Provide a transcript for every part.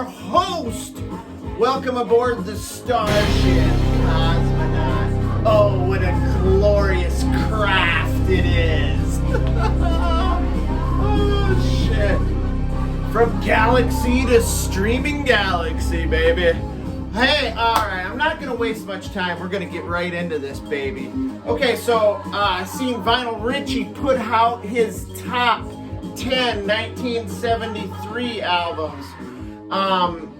host. Welcome aboard the Starship Cosmonaut. Oh, what a glorious craft it is. Oh, shit. From galaxy to streaming galaxy, baby. Hey, alright, I'm not going to waste much time. We're going to get right into this, baby. Okay, so, seen Vinyl Richie put out his top 10 1973 albums.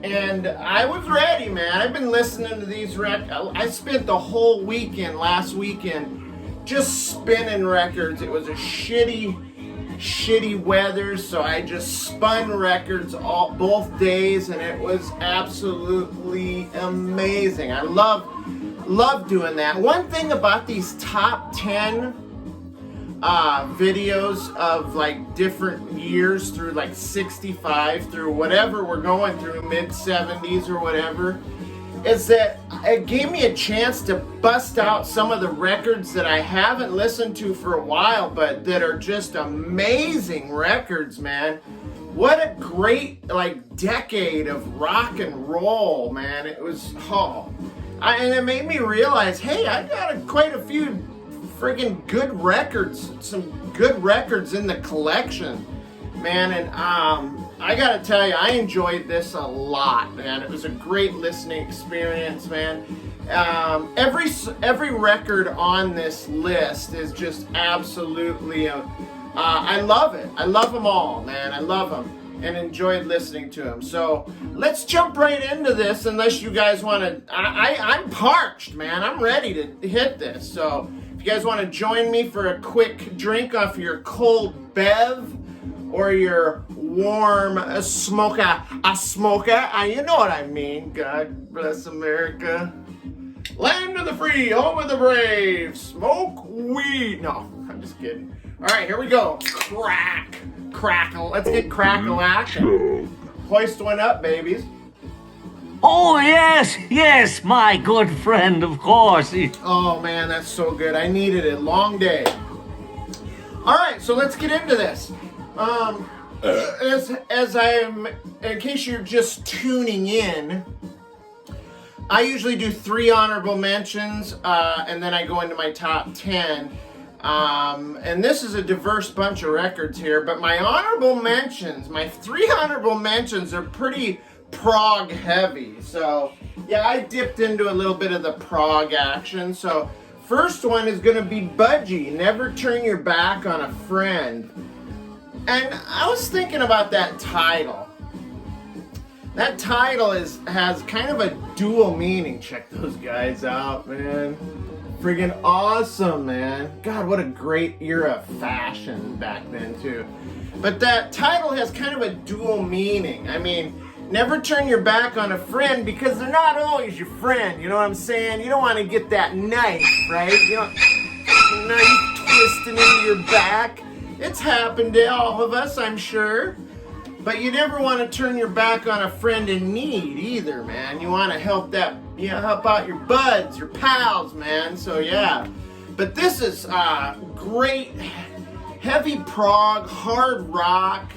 And I was ready, man. I've been listening to these records. I spent the whole weekend, last weekend, just spinning records. It was a shitty weather, so I just spun records both days, and it was absolutely amazing. I love doing that. One thing about these top 10 videos of like different years through like 65 through whatever we're going through, mid 70s or whatever, is that it gave me a chance to bust out some of the records that I haven't listened to for a while, but that are just amazing records, man. What a great like decade of rock and roll, man. It was, and it made me realize, hey, I got quite a few friggin' good records, some good records in the collection, man. And I gotta tell you, I enjoyed this a lot, man. It was a great listening experience, man. Every record on this list is just absolutely, I love it. I love them all, man. I love them and enjoyed listening to them. So let's jump right into this, unless you guys want to. I'm parched, man. I'm ready to hit this. So if you guys want to join me for a quick drink off your cold bev or your warm smoker, you know what I mean. God bless America. Land of the free, home of the brave. Smoke weed. No, I'm just kidding. All right, here we go. Crackle. Let's get crackle action. Hoist one up, babies. Oh, yes, my good friend, of course. Oh, man, that's so good. I needed it. Long day. All right, so let's get into this. As I'm, in case you're just tuning in, I usually do 3 honorable mentions, and then I go into my top 10. And this is a diverse bunch of records here, but my 3 honorable mentions are pretty prog heavy. So yeah, I dipped into a little bit of the prog action. So first one is going to be Budgie, Never Turn Your Back on a Friend. And I was thinking about that title. That title has kind of a dual meaning. Check those guys out, man. Friggin' awesome, man. God, what a great era of fashion back then too. But that title has kind of a dual meaning. I mean, never turn your back on a friend, because they're not always your friend, you know what I'm saying? You don't want to get that knife, right? You know, knife twisting into your back. It's happened to all of us, I'm sure. But you never want to turn your back on a friend in need either, man. You want to help out your buds, your pals, man. So yeah. But this is great, heavy prog, hard rock.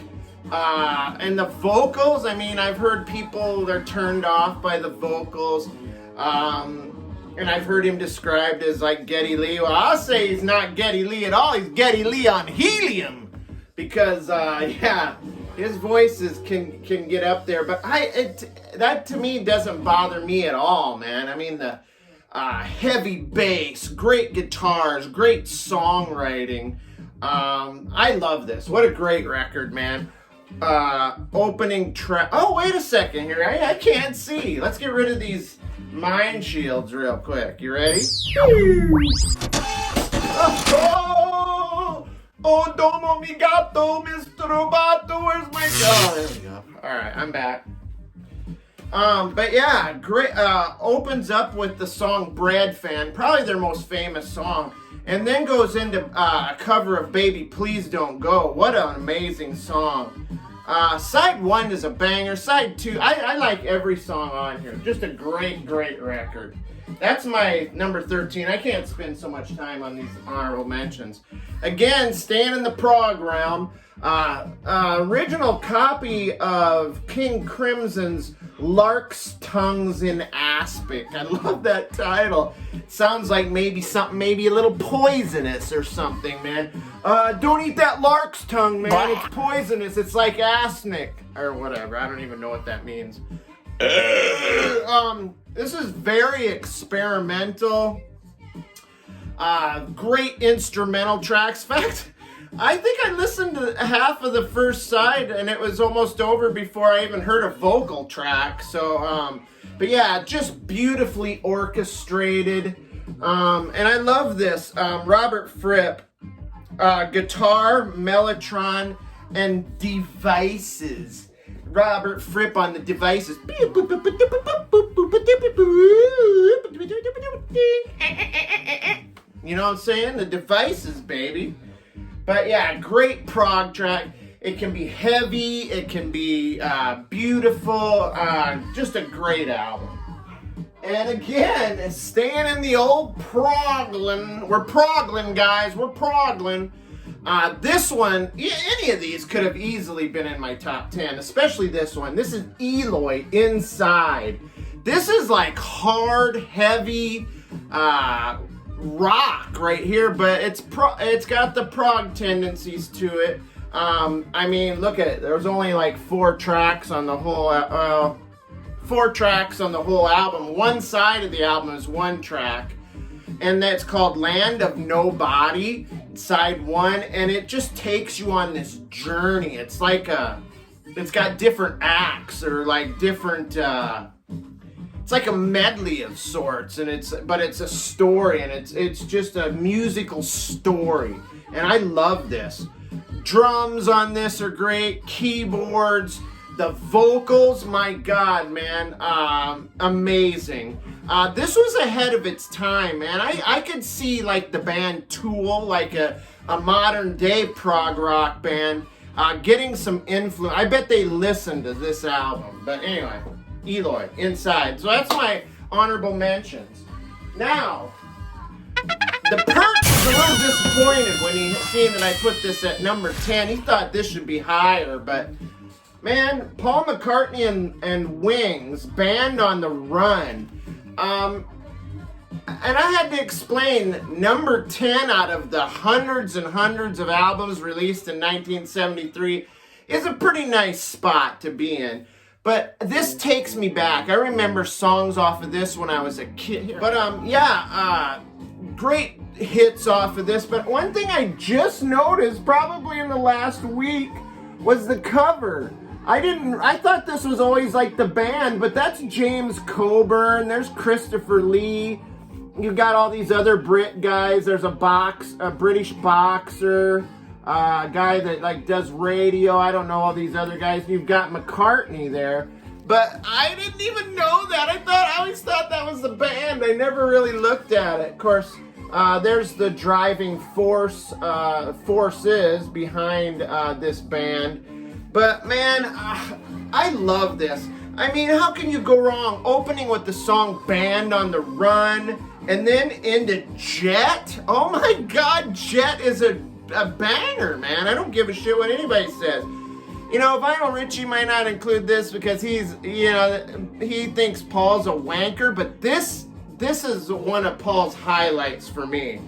And the vocals, I mean, I've heard people, they're turned off by the vocals. And I've heard him described as like Geddy Lee. Well, I'll say he's not Geddy Lee at all. He's Geddy Lee on helium. Because, yeah, his voices can get up there. But that to me doesn't bother me at all, man. I mean, the heavy bass, great guitars, great songwriting. I love this. What a great record, man. Opening track. Oh, wait a second here. I can't see. Let's get rid of these mind shields real quick. You ready? Oh, domo mi gato, Mr. Roboto. Where's my... Oh, there we go. All right, I'm back. But yeah, great. Opens up with the song Bread Fan, probably their most famous song. And then goes into a cover of Baby Please Don't Go. What an amazing song. Side 1 is a banger. Side 2, I like every song on here. Just a great record. That's my number 13. I can't spend so much time on these honorable mentions. Again, staying in the prog realm, Original copy of King Crimson's Lark's Tongues in Aspic. I love that title. Sounds like maybe a little poisonous or something, man. Don't eat that lark's tongue, man. It's poisonous. It's like arsenic or whatever. I don't even know what that means. This is very experimental. Great instrumental tracks. In fact, I think I listened to half of the first side and it was almost over before I even heard a vocal track. So, but yeah, just beautifully orchestrated. And I love this. Robert Fripp, guitar, mellotron, and devices. Robert Fripp on the devices. You know what I'm saying? The devices, baby. But yeah, great prog track. It can be heavy, it can be beautiful, just a great album. And again, staying in the old proglin. We're proglin, guys, we're proglin. This one, any of these could have easily been in my top 10, especially this one. This is Eloy, Inside. This is like hard, heavy, rock right here, but it's got the prog tendencies to it. I mean, look at it. There's only like 4 tracks on the whole 4 tracks on the whole album. One side of the album is 1 track, and that's called Land of Nobody, side 1, and it just takes you on this journey. It's like it's got different acts or like different it's like a medley of sorts, and it's a story, and it's just a musical story, and I love this. Drums on this are great, keyboards, the vocals, my God, man, amazing. This was ahead of its time, man. I could see like the band Tool, like a modern day prog rock band, getting some influence. I bet they listened to this album, but anyway. Eloy, Inside. So that's my honorable mentions. Now, the Perk was a little disappointed when he seen that I put this at number 10. He thought this should be higher, but man, Paul McCartney and Wings, Band on the Run. And I had to explain number 10 out of the hundreds and hundreds of albums released in 1973 is a pretty nice spot to be in. But this takes me back. I remember songs off of this when I was a kid. But great hits off of this. But one thing I just noticed probably in the last week was the cover. I thought this was always like the band, but that's James Coburn. There's Christopher Lee. You got all these other Brit guys. There's a British boxer. Guy that like does radio. I don't know all these other guys. You've got McCartney there, but I didn't even know that. I always thought that was the band. I never really looked at it. Of course, there's the driving forces behind this band. But man, I love this. I mean, how can you go wrong opening with the song Band on the Run and then into Jet? Oh my God, Jet is a banger, man. I don't give a shit what anybody says. You know, Vinyl Richie might not include this because he thinks Paul's a wanker, but this is one of Paul's highlights for me.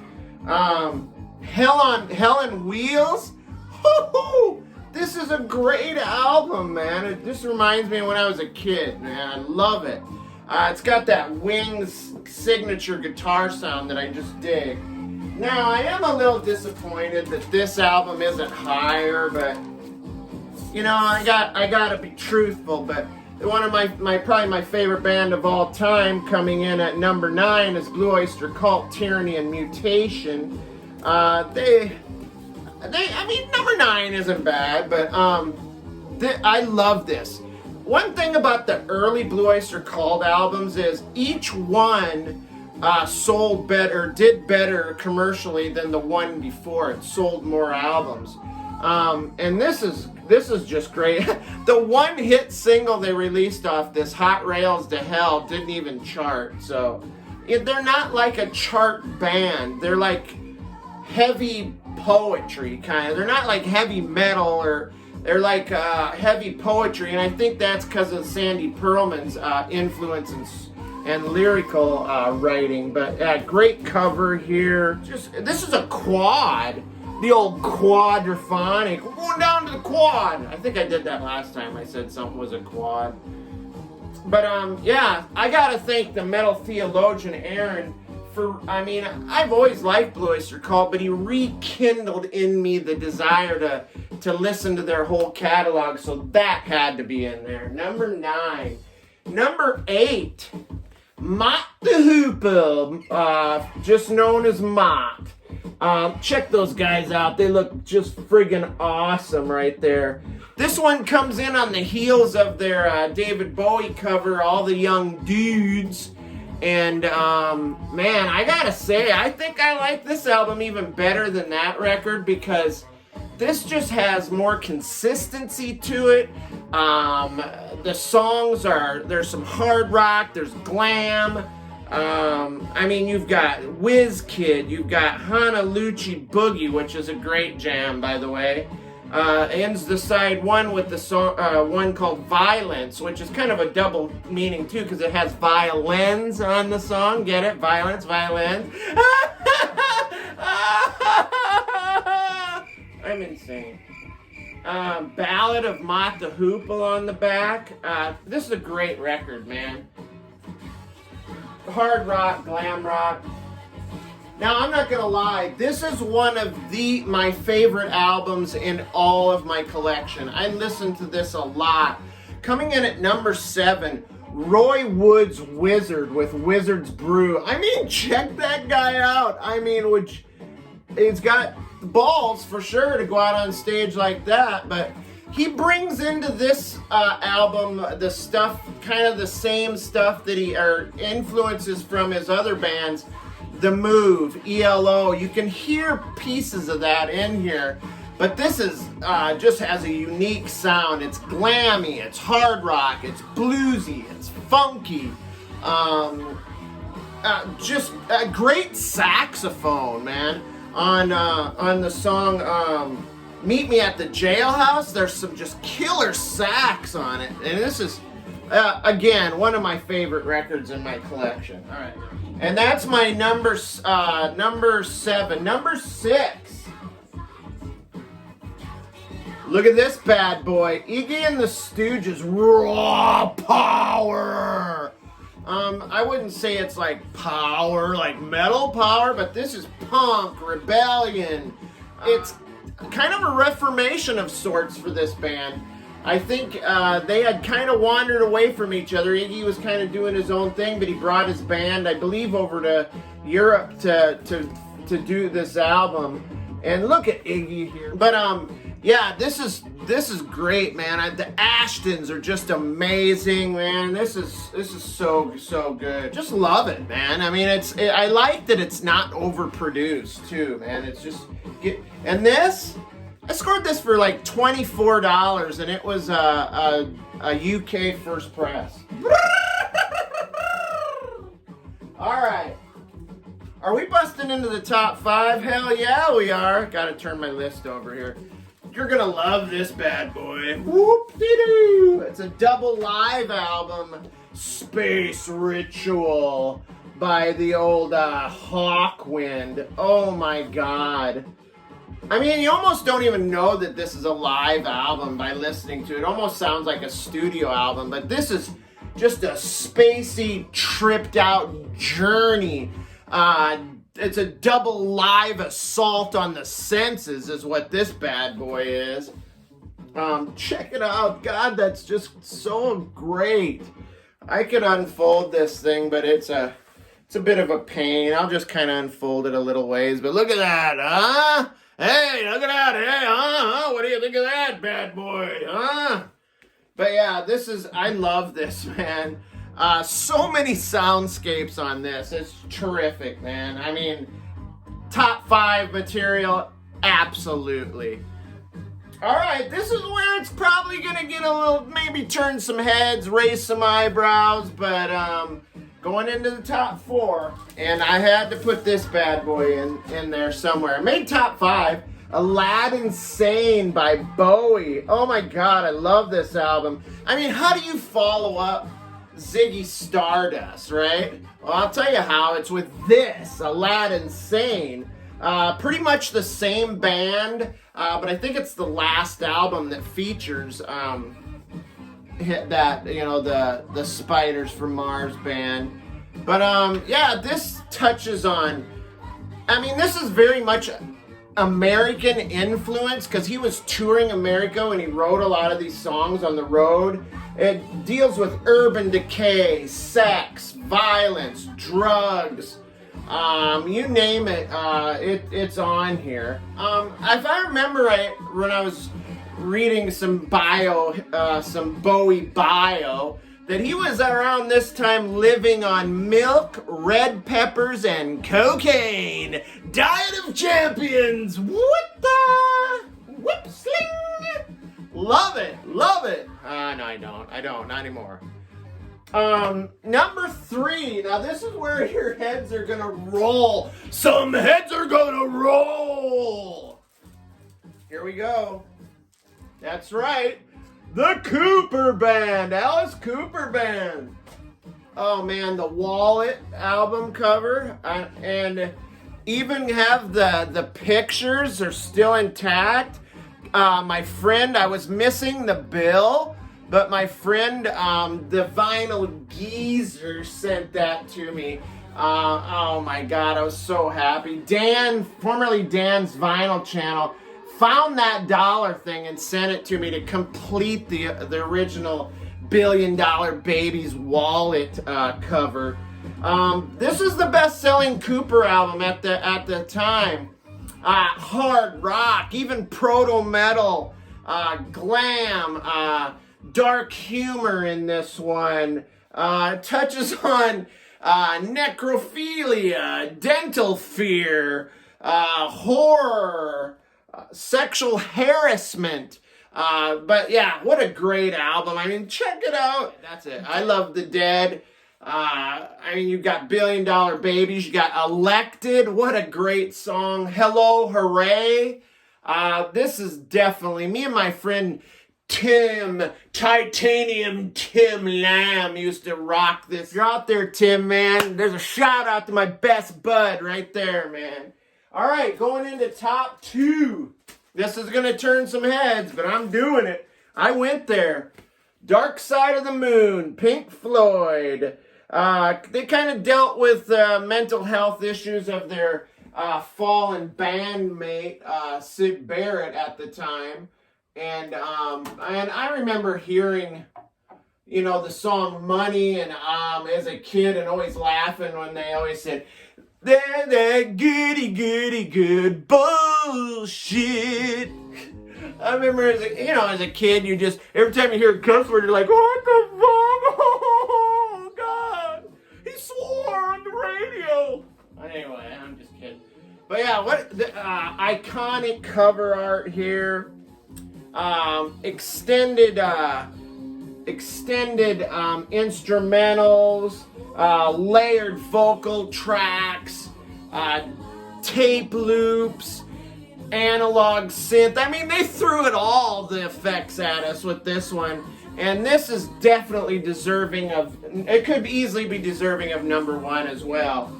Hell on Wheels. Hoo-hoo! This is a great album, man. It just reminds me of when I was a kid, man. I love it. It's got that Wings signature guitar sound that I just dig. Now, I am a little disappointed that this album isn't higher, but, you know, I gotta be truthful, but one of probably my favorite band of all time coming in at number 9 is Blue Oyster Cult, Tyranny and Mutation. I mean, number 9 isn't bad, but, I love this. One thing about the early Blue Oyster Cult albums is each one sold better, did better commercially than the one before. It sold more albums, and this is just great. The one hit single they released off this, Hot Rails to Hell, didn't even chart. So they're not like a chart band. They're like heavy poetry kind of. They're not like heavy metal, or they're like heavy poetry, and I think that's because of Sandy Pearlman's influence and lyrical writing. But great cover here. This is a quad, the old quadraphonic. We're going down to the quad. I think I did that last time. I said something was a quad. But yeah, I gotta thank the metal theologian Aaron for, I mean, I've always liked Blue Oyster Cult, but he rekindled in me the desire to listen to their whole catalog, so that had to be in there. Number 9. Number 8, Mott the Hoople, just known as Mott. Check those guys out. They look just friggin' awesome right there. This one comes in on the heels of their David Bowie cover, All the Young Dudes. And, man, I gotta say, I think I like this album even better than that record, because this just has more consistency to it. The songs there's some hard rock, there's glam. I mean, you've got Whiz Kid, you've got Honolulu Boogie, which is a great jam, by the way. Ends the side 1 with the song, one called Violence, which is kind of a double meaning too, because it has violins on the song. Get it? Violence, violins. I'm insane. Ballad of Mott the Hoople on the back. This is a great record, man. Hard rock, glam rock. Now, I'm not gonna lie, this is one of my favorite albums in all of my collection. I listen to this a lot. Coming in at number 7, Roy Wood's Wizard with Wizard's Brew. I mean, check that guy out. I mean, he's got balls for sure to go out on stage like that, but he brings into this album the stuff, kind of the same stuff that influences from his other bands. The Move, ELO, you can hear pieces of that in here, but this is just has a unique sound. It's glammy, it's hard rock, it's bluesy, it's funky. Just a great saxophone, man. On the song Meet Me at the Jailhouse, there's some just killer sax on it, and this is again one of my favorite records in my collection. All right. And that's my number 7. Number 6. Look at this bad boy. Iggy and the Stooges, Raw Power. I wouldn't say it's like power, like metal power, but this is punk, rebellion. It's kind of a reformation of sorts for this band. I think they had kind of wandered away from each other. Iggy was kind of doing his own thing, but he brought his band, I believe, over to Europe to do this album. And look at Iggy here. But yeah, this is great, man. The Ashtons are just amazing, man. This is so good. Just love it, man. I mean, I like that it's not overproduced too, man. It's just and this. I scored this for like $24, and it was a UK first press. All right. Are we busting into the top 5? Hell yeah, we are. Gotta turn my list over here. You're gonna love this bad boy. Whoop-de-doo. It's a double live album, Space Ritual, by the old Hawkwind. Oh my God. I mean, you almost don't even know that this is a live album by listening to it. It almost sounds like a studio album, but this is just a spacey, tripped out journey. It's a double live assault on the senses is what this bad boy is. Check it out. God, that's just so great. I could unfold this thing, but it's a bit of a pain. I'll just kind of unfold it a little ways, but look at that, huh? Hey, look at that. Hey, what do you think of that, bad boy? But yeah, I love this, man. So many soundscapes on this. It's terrific, man. I mean, top 5 material, absolutely. All right, this is where it's probably going to get a little, maybe turn some heads, raise some eyebrows, but going into the top 4, and I had to put this bad boy in there somewhere. I made top 5. Aladdin Sane by Bowie. Oh my God, I love this album. I mean, how do you follow up Ziggy Stardust, right? Well, I'll tell you how. It's with this, Aladdin Sane. Pretty much the same band, but I think it's the last album that features hit that, you know, the Spiders from Mars band. But yeah, this touches on, I mean, this is very much American influence, because he was touring America when he wrote a lot of these songs on the road. It deals with urban decay, sex, violence, drugs, you name it, it's on here. If I remember right, when I was reading some Bowie bio, that he was around this time living on milk, red peppers, and cocaine. Diet of champions. What the? Whip sling. Love it. Love it. No, I don't. Not anymore. Number 3. Now this is where your heads are gonna roll. Some heads are gonna roll. Here we go. That's right. The Cooper Band, Alice Cooper Band. Oh man, the Wallet album cover, and even have the pictures are still intact. My friend, I was missing the bill, but my friend, the Vinyl Geezer, sent that to me. Oh my God, I was so happy. Dan, formerly Dan's Vinyl Channel, found that dollar thing and sent it to me to complete the original $1 Billion Babies Wallet cover. This is the best-selling Cooper album at the time. Hard rock, even proto-metal, glam, dark humor in this one. Touches on necrophilia, dental fear, horror, sexual harassment. But yeah, what a great album. I mean, check it out. That's it. I Love the Dead. I mean, you've got $1 Billion Babies. You got Elected. What a great song. Hello, Hooray. This is definitely, me and my friend Titanium Tim Lamb used to rock this. If you're out there, Tim, man, there's a shout out to my best bud right there, man. All right, going into top 2. This is going to turn some heads, but I'm doing it. I went there. Dark Side of the Moon, Pink Floyd. They kind of dealt with mental health issues of their fallen bandmate, Syd Barrett, at the time. And I remember hearing, you know, the song Money and as a kid, and always laughing when they always said, that goody good bullshit. I remember as a kid, you just, every time you hear a cuss word, you're like, what the fuck? Oh God, he swore on the radio. Anyway, I'm just kidding. But yeah, what the iconic cover art here. Extended instrumentals, layered vocal tracks, tape loops, analog synth. I mean, they threw it all, the effects at us with this one. And this is definitely deserving of, it could easily be deserving of number 1 as well.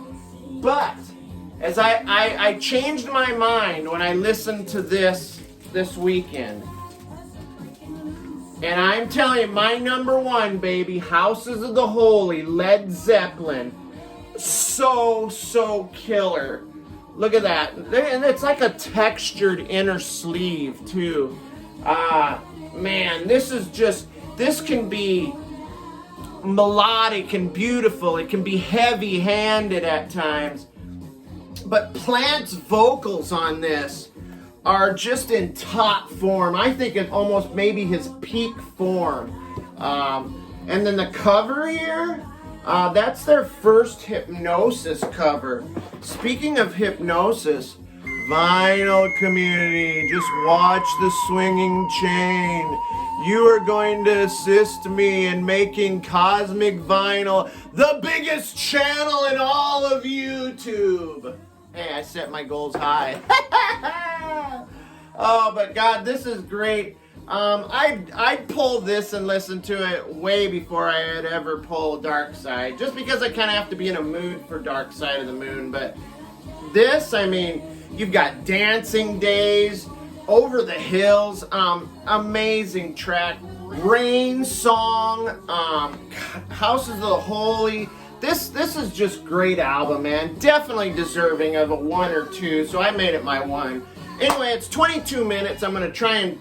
But, as I changed my mind when I listened to this weekend. And I'm telling you, my number 1, baby, Houses of the Holy, Led Zeppelin. So killer. Look at that. And it's like a textured inner sleeve, too. Man, this can be melodic and beautiful. It can be heavy-handed at times. But Plant's vocals on this are just in top form. I think it's almost maybe his peak form. And then the cover here, that's their first Hypnosis cover. Speaking of Hypnosis, Vinyl community, just watch the swinging chain. You are going to assist me in making Cosmic Vinyl the biggest channel in all of YouTube. Hey, I set my goals high. Oh, but God, this is great. I'd pull this and listen to it way before I had ever pulled Dark Side, just because I kind of have to be in a mood for Dark Side of the Moon. But this, I mean, you've got Dancing Days, Over the Hills, amazing track, Rain Song, Houses of the Holy. This is just great album, man. Definitely deserving of a 1 or 2, so I made it my 1. Anyway, it's 22 minutes. I'm gonna try and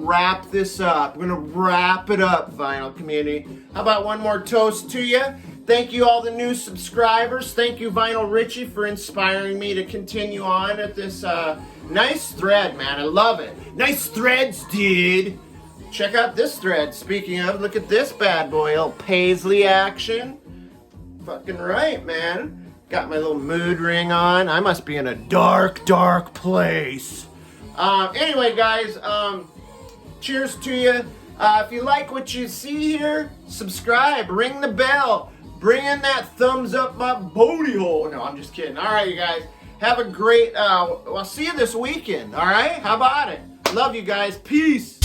wrap this up. I'm gonna wrap it up, Vinyl community. How about one more toast to you? Thank you, all the new subscribers. Thank you, Vinyl Richie, for inspiring me to continue on at this nice thread, man. I love it. Nice threads, dude. Check out this thread. Speaking of, look at this bad boy, little Paisley action. Fucking right, man. Got my little mood ring on. I must be in a dark, dark place. Anyway, guys, cheers to you. If you like what you see here, subscribe, ring the bell, bring in that thumbs up my booty hole. No, I'm just kidding. All right, you guys, have a great, I'll see you this weekend, all right? How about it? Love you guys. Peace.